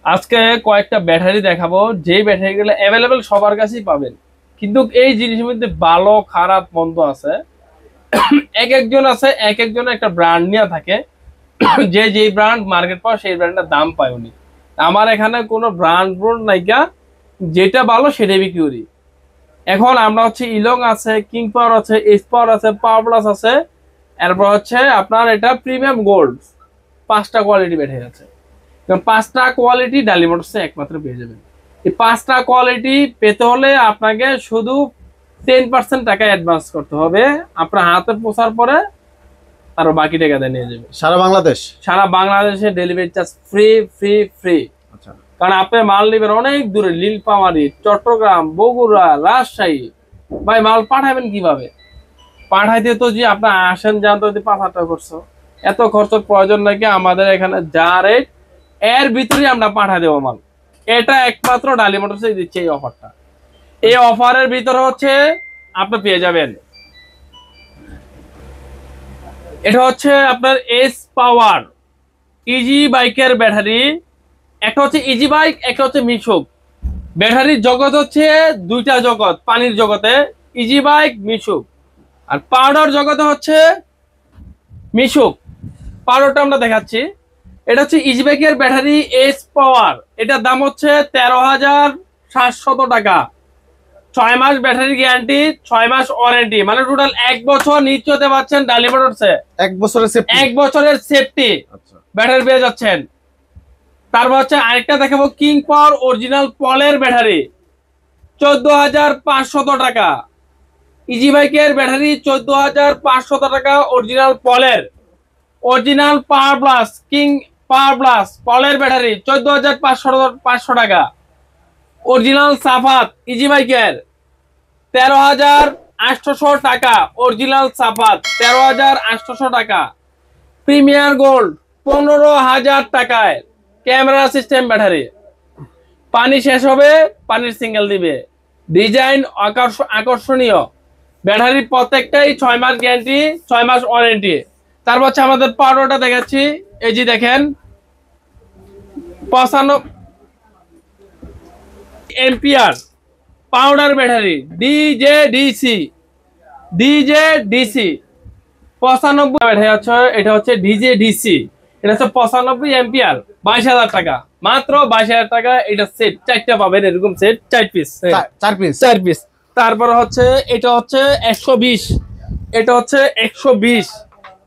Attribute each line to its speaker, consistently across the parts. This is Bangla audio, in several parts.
Speaker 1: আজকে কয়েকটা ব্যাটারি দেখাবো, যে ব্যাটারিগুলো অ্যাভেলেবেল সবার কাছেই পাবেন, কিন্তু এই জিনিসের মধ্যে ভালো খারাপ মন্দ আছে। এক একজন আছে, এক একজন একটা ব্র্যান্ড নিয়ে থাকে, যে যেই ব্র্যান্ড মার্কেট পাওয়া সেই ব্র্যান্ডের দাম পায় উনি। আমার এখানে কোনো ব্র্যান্ড নাইকা, যেটা ভালো সেটাই বিক্রি করি। এখন আমরা হচ্ছে ইলং আছে, কিং পাওয়ার আছে, এস পাওয়ার আছে, পাওয়ার প্লাস আছে, এরপর হচ্ছে আপনার এটা প্রিমিয়াম গোল্ড। 5টা কোয়ালিটি ব্যাটারি আছে। 5টা কোয়ালিটি ডালি মোটরসে একমাত্র পেয়ে যাবেন। এই 5টা কোয়ালিটি পেতে হলে আপনাকে শুধু 10% টাকা অ্যাডভান্স করতে হবে। আপনার হাতে পৌঁছার পরে আরো বাকি টাকা দিয়ে নিয়ে যাবে। সারা বাংলাদেশে delivery charge free free free. কারণ আপনি মাল নেবেন অনেক দূরে, নীলফামারী, চট্টগ্রাম, বগুড়া, রাজশাহী। ভাই মাল পাঠাবেন কিভাবে? পাঠাইতে তো যে আপনার আসেন যান তো 5,000 টাকা খরচ, এত খরচের প্রয়োজন নাকি? আমাদের এখানে যা রেট এর ভিতরে আমরা পাঠা দেবো মাল। এটা একমাত্র ডালি মোটরসে দিচ্ছে এই অফারটা। এই অফারের ভিতরে হচ্ছে আপনি পেয়ে যাবেন, এটা হচ্ছে আপনার এস পাওয়ার ইজি বাইকের ব্যাটারি। একটা হচ্ছে ইজি বাইক, একটা হচ্ছে মিশুক। ব্যাটারির জগৎ হচ্ছে দুইটা জগৎ, পানির জগতে ইজি বাইক, মিশুক। আর পাউডার জগতে হচ্ছে মিশুক। পাউডারটা আমরা দেখাচ্ছি। এটা হচ্ছে ইজি বাইকের ব্যাটারি এস পাওয়ার। এটার দাম হচ্ছে 13,700 টাকা। 6 মাস ব্যাটারি গ্যারান্টি, 6 মাস ওয়ারেন্টি, মানে টোটাল 1 বছর নিশ্চয়তে পাচ্ছেন ডালি মোটরসে। 1 বছরের সেফটি ব্যাটারি পেয়ে যাচ্ছেন। তারপর হচ্ছে আরেকটা দেখাবো, কিং পাওয়ার অরিজিনাল পলের ব্যাটারি, 14,500 টাকা। ইজি বাইকের ব্যাটারি 14,500 টাকা অরিজিনাল পলের। Original power plus, king power plus পলের ব্যাটারি 14,500 টাকা। অরিজিনাল সাফাত ইজি বাইকের 13,800 টাকা। অরিজিনাল সাফাত 13,800 টাকা। প্রিমিয়ার গোল্ড 15,000 টাকায় ক্যামেরা সিস্টেম ব্যাটারি। পানি শেষ হবে, পানির সিঙ্গেল দিবে। ডিজাইন আকর্ষণীয়। ব্যাটারি প্রত্যেকটাই 6 মাস গ্যারান্টি, 6 মাস ওয়ারেন্টি। তারপর হচ্ছে আমাদের পাউডারটা দেখাচ্ছি। এই যে দেখেন 95 ampere powder battery, DJDC 95 battery আছে। এটা হচ্ছে ডিজেডিসি, এটা হচ্ছে 95 এম্পিয়ার, 22,000 টাকা, মাত্র 22,000 টাকা। এটা সেট 4টা পাবেন, এরকম সেট 4 পিস। তারপর হচ্ছে এটা হচ্ছে 120, এটা হচ্ছে 120,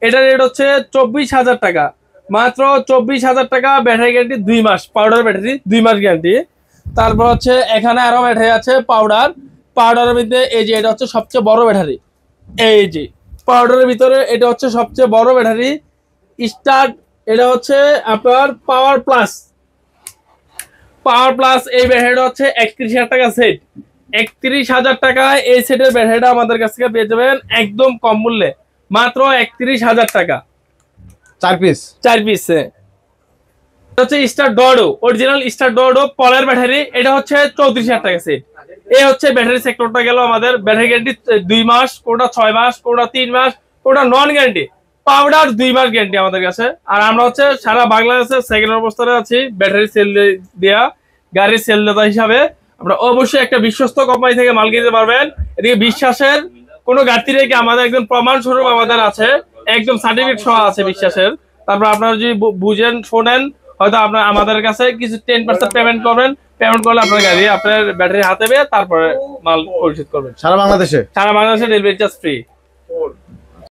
Speaker 1: এটা রেট হচ্ছে 24,000 টাকা, মাত্র 24,000 টাকা। ব্যাটারি গ্যারান্টি 2 মাস, পাউডার ব্যাটারি 2 মাস গ্যারান্টি। তারপর হচ্ছে এখানে আরো ব্যাটারি আছে পাউডারের ভিতরে। এই যে এটা হচ্ছে সবচেয়ে বড় ব্যাটারি। এই যে পাউডারের ভিতরে এটা হচ্ছে সবচেয়ে বড় ব্যাটারি স্টার্ট। এটা হচ্ছে আপনার পাওয়ার প্লাস। এই ব্যাটারিটা হচ্ছে 31,000 টাকা সেট। 31,000 টাকায় এই সেটের ব্যাটারিটা আমাদের কাছ থেকে পেয়ে যাবেন একদম কম মূল্যে, মাত্র 31,000 টাকা। 4 পিস। হচ্ছে star Dodo, original star Dodo পলের ব্যাটারি। এটা হচ্ছে 34,000 টাকা সেট। এই হচ্ছে ব্যাটারি সেক্টরটা গেল আমাদের। ব্যাটারি গ্যারান্টি 2 মাস, কোনটা 6 মাস, কোনটা 3 মাস, কোনটা নন গ্যারান্টি। পাউডার 2 মাস গ্যারান্টি আমাদের কাছে। আর আমরা হচ্ছে সারা বাংলাদেশে সেকেন্ড অবস্থানে আছি, ব্যাটারি সেল দেওয়া, গাড়ির সেল দাতা হিসাবে। আমরা অবশ্যই একটা বিশ্বস্ত কোম্পানি থেকে মাল কিনতে পারবেন। এদিকে বিশ্বাসের কোনো ঘাটতি রেখে আমাদের একদম প্রমাণ স্বরূপ আমাদের আছে, একদম সার্টিফিকেট সহ আছে বিশ্বাসের। তারপর আপনারা যদি বুঝেন শোনেন, হয়তো আপনার আমাদের কাছে কিছু 10% পেমেন্ট করবেন। পেমেন্ট করলে আপনার গাড়ি আপনার ব্যাটারি হাতে পেয়ে তারপরে মাল পরিশোধ করবেন। সারা বাংলাদেশে ডেলিভারি চার্জ ফ্রি।